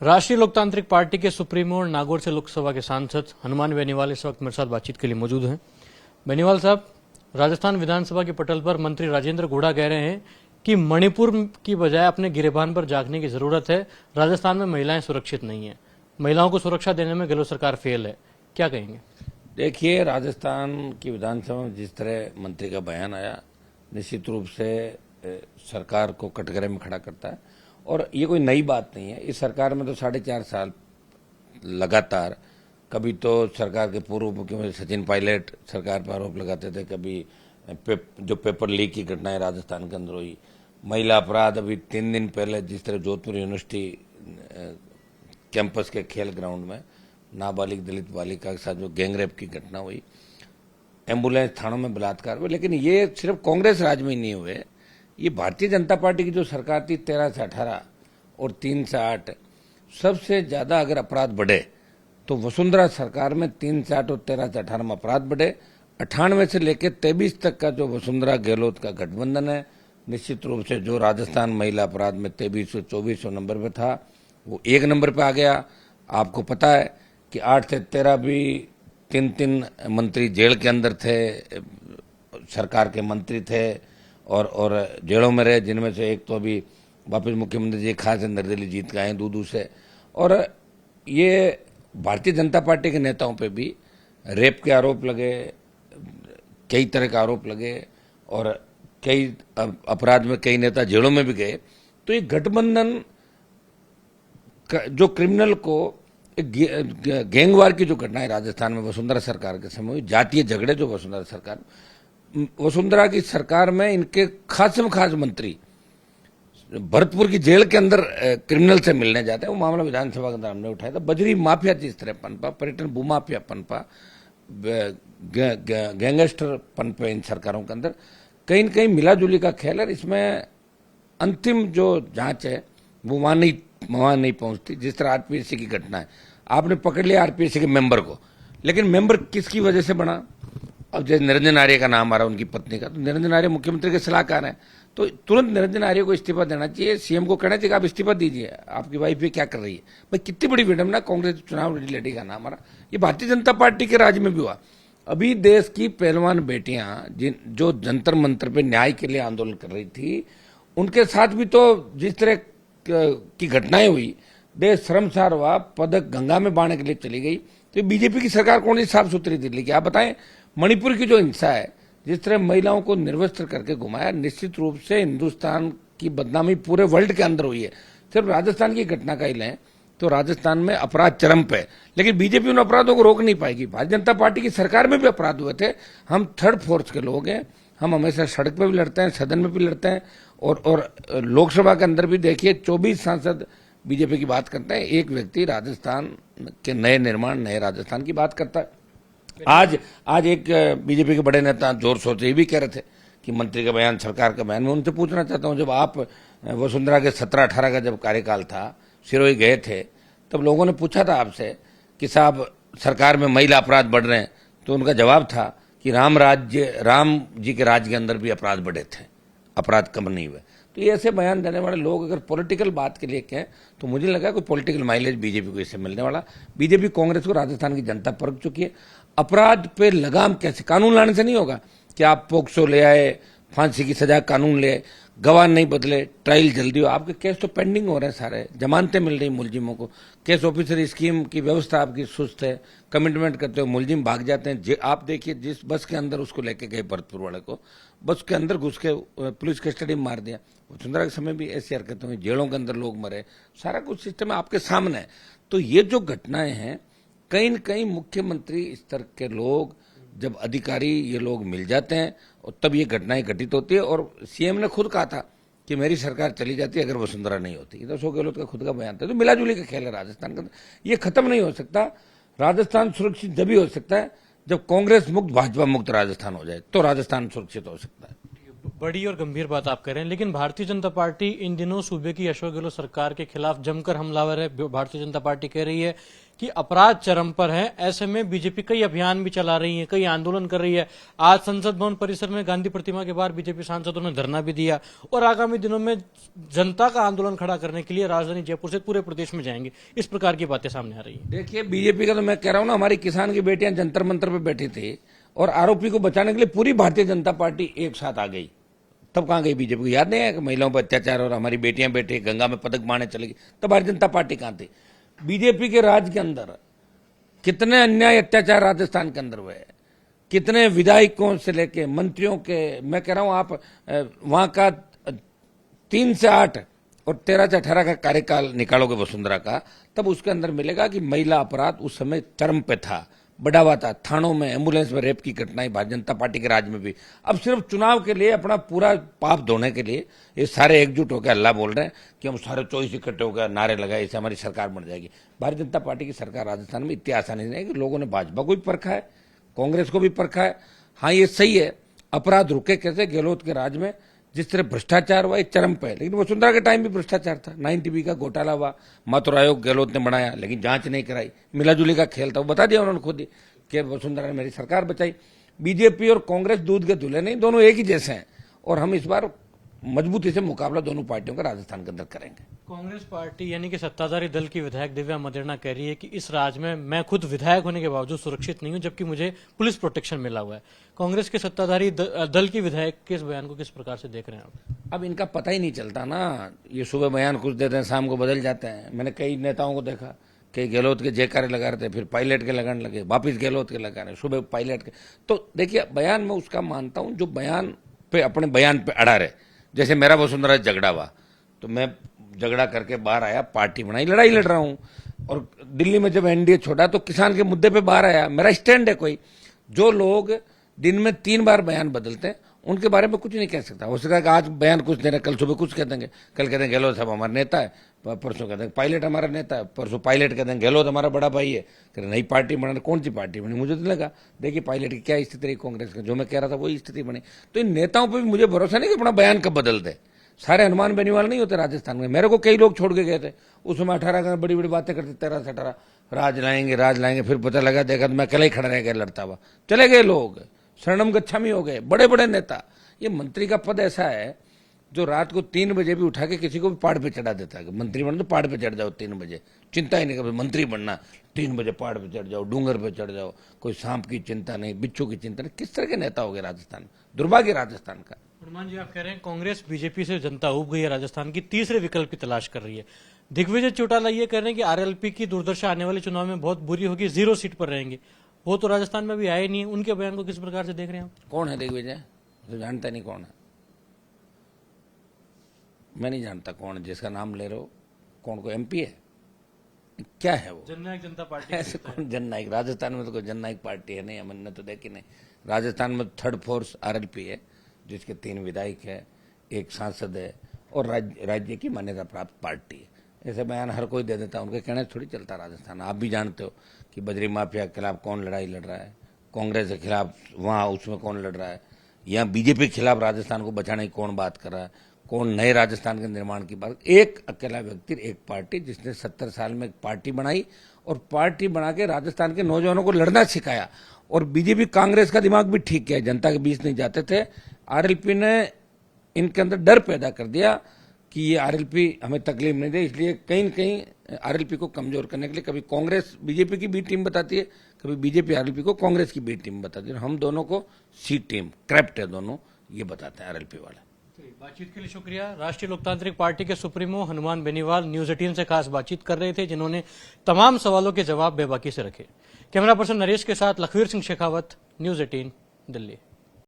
राष्ट्रीय लोकतांत्रिक पार्टी के सुप्रीमो और नागौर से लोकसभा के सांसद हनुमान बेनीवाल इस वक्त मेरे साथ बातचीत के लिए मौजूद हैं। बेनीवाल साहब, राजस्थान विधानसभा के पटल पर मंत्री राजेंद्र गोड़ा कह रहे हैं कि मणिपुर की बजाय अपने गिरेबान पर जागने की जरूरत है। राजस्थान में महिलाएं सुरक्षित नहीं है, महिलाओं को सुरक्षा देने में गहलोत सरकार फेल है, क्या कहेंगे? देखिए, राजस्थान की विधानसभा में जिस तरह मंत्री का बयान आया, निश्चित रूप से सरकार को कटघरे में खड़ा करता है। और ये कोई नई बात नहीं है। इस सरकार में तो 4.5 साल लगातार, कभी तो सरकार के पूर्व मुख्यमंत्री सचिन पायलट सरकार पर आरोप लगाते थे, कभी जो पेपर लीक की घटनाएं राजस्थान के अंदर हुई, महिला अपराध। अभी 3 दिन पहले जिस तरह जोधपुर यूनिवर्सिटी कैंपस के खेल ग्राउंड में नाबालिग दलित बालिका के साथ जो गैंगरेप की घटना हुई, एम्बुलेंस थानों में बलात्कार हुए। लेकिन ये सिर्फ कांग्रेस राज में ही नहीं हुए, ये भारतीय जनता पार्टी की जो सरकार थी 13 से 18 और 3 से 8, सबसे ज्यादा अगर अपराध बढ़े तो वसुंधरा सरकार में 3 से 8 और 13 से 18 में अपराध बढ़े। 98 से लेकर 23 तक का जो वसुंधरा गहलोत का गठबंधन है, निश्चित रूप से जो राजस्थान महिला अपराध में 2300-2400 नंबर पे था, वो 1 नंबर पे आ गया। आपको पता है कि 8 से 13 भी 3 मंत्री जेल के अंदर थे, सरकार के मंत्री थे और जेलों में रहे, जिनमें से एक तो अभी वापस मुख्यमंत्री जी खास निर्दलीय जीत के आए दूदू से। और ये भारतीय जनता पार्टी के नेताओं पे भी रेप के आरोप लगे, कई तरह के आरोप लगे और कई अपराध में कई नेता जेलों में भी गए। तो ये गठबंधन जो क्रिमिनल को गैंगवार की जो घटनाएं राजस्थान में वसुंधरा सरकार के समय हुई, जातीय झगड़े जो वसुंधरा की सरकार में इनके खास मंत्री भरतपुर की जेल के अंदर क्रिमिनल से मिलने जाते हैं। वो मामला विधानसभा के अंदर हमने उठाया था। बजरी माफिया जिस तरह पनपा, पर्यटन भूमाफिया पनपा, गैंगस्टर पनपे इन सरकारों के अंदर, कहीं न कहीं मिलाजुली का खेल है। इसमें अंतिम जो जांच है वो वहां नहीं पहुंचती। जिस तरह आरपीएससी की घटना है, आपने पकड़ लिया आरपीएससी के मेंबर को, लेकिन मेंबर किसकी वजह से बना? अब जैसे निरंजन आर्य का नाम आ रहा है, उनकी पत्नी का, तो निरंजन आर्य मुख्यमंत्री के सलाहकार हैं, तो तुरंत निरंजन आर्य को इस्तीफा देना चाहिए। सीएम को कहना चाहिए कि आप इस्तीफा दीजिए, आपकी वाइफ ये क्या कर रही है। भाई, कितनी बड़ी विडंबना, कांग्रेस चुनाव लड़ी का नाम आ रहा। ये भारतीय जनता पार्टी के राज में भी हुआ। अभी देश की पहलवान बेटियां जो जंतर मंतर पे न्याय के लिए आंदोलन कर रही थी, उनके साथ भी तो जिस तरह की घटनाएं हुई, देश शर्मसार हुआ, पदक गंगा में बहाने के लिए चली गई। तो बीजेपी की सरकार कौन सी साफ सुथरी दिल्ली की? आप बताएं। मणिपुर की जो हिंसा है, जिस तरह महिलाओं को निर्वस्त्र करके घुमाया, निश्चित रूप से हिंदुस्तान की बदनामी पूरे वर्ल्ड के अंदर हुई है। सिर्फ राजस्थान की घटना का ही लें तो राजस्थान में अपराध चरम पे, लेकिन बीजेपी उन अपराधों को रोक नहीं पाएगी। भारतीय जनता पार्टी की सरकार में भी अपराध हुए थे। हम थर्ड फोर्स के लोग हैं, हम हमेशा सड़क पे भी लड़ते हैं, सदन में भी लड़ते हैं और लोकसभा के अंदर भी देखिए 24 सांसद बीजेपी की बात करते हैं, एक व्यक्ति राजस्थान के नए निर्माण, नए राजस्थान की बात करता है। आज एक बीजेपी के बड़े नेता जोर शोर से ये भी कह रहे थे कि मंत्री का बयान, सरकार का बयान। मैं उनसे पूछना चाहता हूं, जब आप वसुंधरा के 17-18 का जब कार्यकाल था, सिरोही गए थे, तब लोगों ने पूछा था आपसे कि साहब सरकार में महिला अपराध बढ़ रहे हैं, तो उनका जवाब था कि राम जी के राज के अंदर भी अपराध बढ़े थे, अपराध कम नहीं हुए। तो ये ऐसे बयान देने वाले लोग अगर पॉलिटिकल बात के लिए कहें तो मुझे लगा कोई पॉलिटिकल माइलेज बीजेपी को इससे मिलने वाला। बीजेपी कांग्रेस को राजस्थान की जनता परख चुकी है। अपराध पे लगाम कैसे? कानून लाने से नहीं होगा कि आप पोक्सो ले आए, फांसी की सजा कानून ले आए, गवाह नहीं बदले, ट्रायल जल्दी हो। आपके केस तो पेंडिंग हो रहे हैं सारे, जमानतें मिल रही मुलजिमों को। केस ऑफिसर स्कीम की व्यवस्था आपकी सुस्त है, कमिटमेंट करते हो, मुलजिम भाग जाते हैं। आप देखिए, जिस बस के अंदर उसको लेके गए भरतपुर वाले को, बस के अंदर घुस के पुलिस कस्टडी में मार दिया। वसुंधरा के समय भी ऐसी हरकतें हुई, जेलों के अंदर लोग मरे, सारा कुछ सिस्टम आपके सामने है। तो ये जो घटनाएं हैं, कहीं न कहीं मुख्यमंत्री स्तर के लोग, जब अधिकारी ये लोग मिल जाते हैं और तब ये घटनाएं घटित होती है। और सीएम ने खुद कहा था कि मेरी सरकार चली जाती अगर वसुंधरा नहीं होती। तो अशोक गहलोत का खुद का बयान था। तो मिलाजुली का खेल है राजस्थान का, ये खत्म नहीं हो सकता। राजस्थान सुरक्षित जब ही हो सकता है जब कांग्रेस मुक्त, भाजपा मुक्त राजस्थान हो जाए, तो राजस्थान सुरक्षित हो सकता है। बड़ी और गंभीर बात आप कह रहे हैं, लेकिन भारतीय जनता पार्टी इन दिनों सूबे की अशोक गहलोत सरकार के खिलाफ जमकर हमलावर है। भारतीय जनता पार्टी कह रही है कि अपराध चरम पर है। ऐसे में बीजेपी कई अभियान भी चला रही है, कई आंदोलन कर रही है। आज संसद भवन परिसर में गांधी प्रतिमा के बाहर बीजेपी सांसदों ने धरना भी दिया और आगामी दिनों में जनता का आंदोलन खड़ा करने के लिए राजधानी जयपुर से पूरे प्रदेश में जाएंगे। इस प्रकार की बातें सामने आ रही है। देखिए, बीजेपी का तो मैं कह रहा हूं ना, हमारी किसान की बेटियां जंतर मंतर पे बैठी थी और आरोपी को बचाने के लिए पूरी भारतीय जनता पार्टी एक साथ आ गई। तब कहां गई बीजेपी को? याद नहीं है कि महिलाओं पर अत्याचार और हमारी बेटियां बैठी गंगा में पदक मारने चली गई, तब भारतीय जनता पार्टी कहां थी? बीजेपी के राज के अंदर कितने अन्याय अत्याचार राजस्थान के अंदर हुए, कितने विधायकों से लेके मंत्रियों के, मैं कह रहा हूं आप वहां का 3 से 8 और 13 से 18 का कार्यकाल निकालोगे वसुंधरा का, तब उसके अंदर मिलेगा कि महिला अपराध उस समय चरम पे था, बढ़ावा था। थानों में, एम्बुलेंस में रेप की घटनाएं भारतीय जनता पार्टी के राज में भी। अब सिर्फ चुनाव के लिए, अपना पूरा पाप धोने के लिए ये सारे एकजुट होकर अल्लाह बोल रहे हैं कि हम सारे 24 इकट्ठे होकर नारे लगाए, इससे हमारी सरकार बन जाएगी। भारतीय जनता पार्टी की सरकार राजस्थान में इतनी आसानी से नहीं कि लोगों ने भाजपा को भी परखा है, कांग्रेस को भी परखा है। हाँ, ये सही है, अपराध रुके कैसे? गहलोत के राज में जिस तरह भ्रष्टाचार हुआ, एक चरम पे है। लेकिन वसुंधरा के टाइम भी भ्रष्टाचार था, 9 का घोटाला हुआ, मातृ आयोग गहलोत ने बनाया, लेकिन जांच नहीं कराई। मिलाजुली का खेल था, वो बता दिया उन्होंने खुद ही कि वसुंधरा ने मेरी सरकार बचाई। बीजेपी और कांग्रेस दूध के दूल्हे नहीं, दोनों एक ही जैसे हैं और हम इस बार मजबूती से मुकाबला दोनों पार्टियों का राजस्थान के अंदर करेंगे। कांग्रेस पार्टी यानी कि सत्ताधारी दल की विधायक दिव्या मदेरणा कह रही है कि इस राज्य में मैं खुद विधायक होने के बावजूद सुरक्षित नहीं हूं, जबकि मुझे पुलिस प्रोटेक्शन मिला हुआ है। कांग्रेस के सत्ताधारी दल की विधायक के इस बयान को किस प्रकार से देख रहे हैं आप? अब इनका पता ही नहीं चलता ना, ये सुबह बयान कुछ देते हैं, शाम को बदल जाते हैं। मैंने कई नेताओं को देखा कि गहलोत के जयकारे लगा रहे थे, फिर पायलट के लगाने लगे, वापिस गहलोत के लगा रहे, सुबह पायलट के। तो देखिए, बयान में उसका मानता हूं जो बयान पे, अपने बयान पे अड़ा रहे। जैसे मेरा वसुंधरा झगड़ा हुआ तो मैं झगड़ा करके बाहर आया, पार्टी बनाई, लड़ाई लड़ रहा हूं। और दिल्ली में जब एनडीए छोड़ा तो किसान के मुद्दे पे बाहर आया, मेरा स्टैंड है। कोई जो लोग दिन में 3 बार बयान बदलते हैं उनके बारे में कुछ नहीं कह सकता। हो सकता है कि आज बयान कुछ दे रहे, कल सुबह कुछ कह देंगे, कल कहते हैं गहलोत साहब हमारा नेता है, परसों कहते हैं पायलट हमारा नेता है, परसों पायलट कहते हैं गहलोत हमारा बड़ा भाई है। कहते नई पार्टी बनाने, कौन सी पार्टी बनी? मुझे तो लगा देखिए पायलट की क्या स्थिति रही कांग्रेस का, जो मैं कह रहा था वही स्थिति बनी। तो इन नेताओं पर भी मुझे भरोसा नहीं कि अपना बयान कब बदल दे। सारे हनुमान बेनीवाल नहीं होते राजस्थान में। मेरे को कई लोग छोड़ के गए थे उसमें, 18 का बड़ी बड़ी बातें करते, 13 से 18 राज लाएंगे, फिर पता लगा, देखा तो मैं अकेले ही खड़ा रह गया लड़ता हुआ, चले गए लोग, शरणम गच्छामी हो गए बड़े बड़े नेता। ये मंत्री का पद ऐसा है जो रात को 3 बजे भी उठा के किसी को भी पहाड़ पे चढ़ा देता है। मंत्री बनना तो पहाड़ पे चढ़ जाओ 3 बजे, चिंता ही नहीं कभी मंत्री बनना, 3 बजे पहाड़ पे चढ़ जाओ, डूंगर पे चढ़ जाओ, कोई सांप की चिंता नहीं, बिच्छू की चिंता नहीं। किस तरह के नेता हो गए राजस्थान? दुर्भाग्य राजस्थान का। हनुमान जी, आप कह रहे हैं कांग्रेस बीजेपी से जनता उब गई है, राजस्थान की तीसरे विकल्प की तलाश कर रही है। दिग्विजय चौटाला ये कह रहे हैं कि आरएलपी की दुर्दशा आने वाले चुनाव में बहुत बुरी होगी, 0 सीट पर रहेंगे। वो तो राजस्थान में भी आए नहीं है, उनके बयान को किस प्रकार से देख रहे हैं आप? कौन है दिग्विजय? तो जानता नहीं कौन है, मैं नहीं जानता कौन है जिसका नाम ले रहे हो। कौन को एमपी है? क्या है वो? जननायक जनता पार्टी ऐसे कौन जननायक? राजस्थान में तो कोई जननायक पार्टी है नहीं, हमने तो देखी नहीं। राजस्थान में थर्ड फोर्स आरएलपी है, जिसके 3 विधायक है, 1 सांसद है और राज्य की मान्यता प्राप्त पार्टी है। ऐसे बयान हर कोई दे देता है, उनके कहने से थोड़ी चलता राजस्थान। आप भी जानते हो कि बजरी माफिया के खिलाफ कौन लड़ाई लड़ रहा है, कांग्रेस के खिलाफ वहां उसमें कौन लड़ रहा है, यहाँ बीजेपी के खिलाफ राजस्थान को बचाने की कौन बात कर रहा है, कौन नए राजस्थान के निर्माण की बात। एक अकेला व्यक्ति, एक पार्टी जिसने 70 साल में एक पार्टी बनाई और पार्टी बना के राजस्थान के नौजवानों को लड़ना सिखाया। और बीजेपी कांग्रेस का दिमाग भी ठीक किया, जनता के बीच नहीं जाते थे। आरएलपी ने इनके अंदर डर पैदा कर दिया कि ये आरएलपी हमें तकलीफ नहीं दे, इसलिए कहीं न कहीं आरएलपी को कमजोर करने के लिए कभी कांग्रेस बीजेपी की बी टीम बताती है, कभी बीजेपी आरएलपी को कांग्रेस की बी टीम बताती है। हम दोनों को सी टीम, क्रैप्ट है दोनों, ये बताते हैं आरएलपी वाले। बातचीत के लिए शुक्रिया। राष्ट्रीय लोकतांत्रिक पार्टी के सुप्रीमो हनुमान बेनीवाल न्यूज 18 से खास बातचीत कर रहे थे, जिन्होंने तमाम सवालों के जवाब बेबाकी से रखे। कैमरा पर्सन नरेश के साथ लखवीर सिंह शेखावत, न्यूज 18 दिल्ली।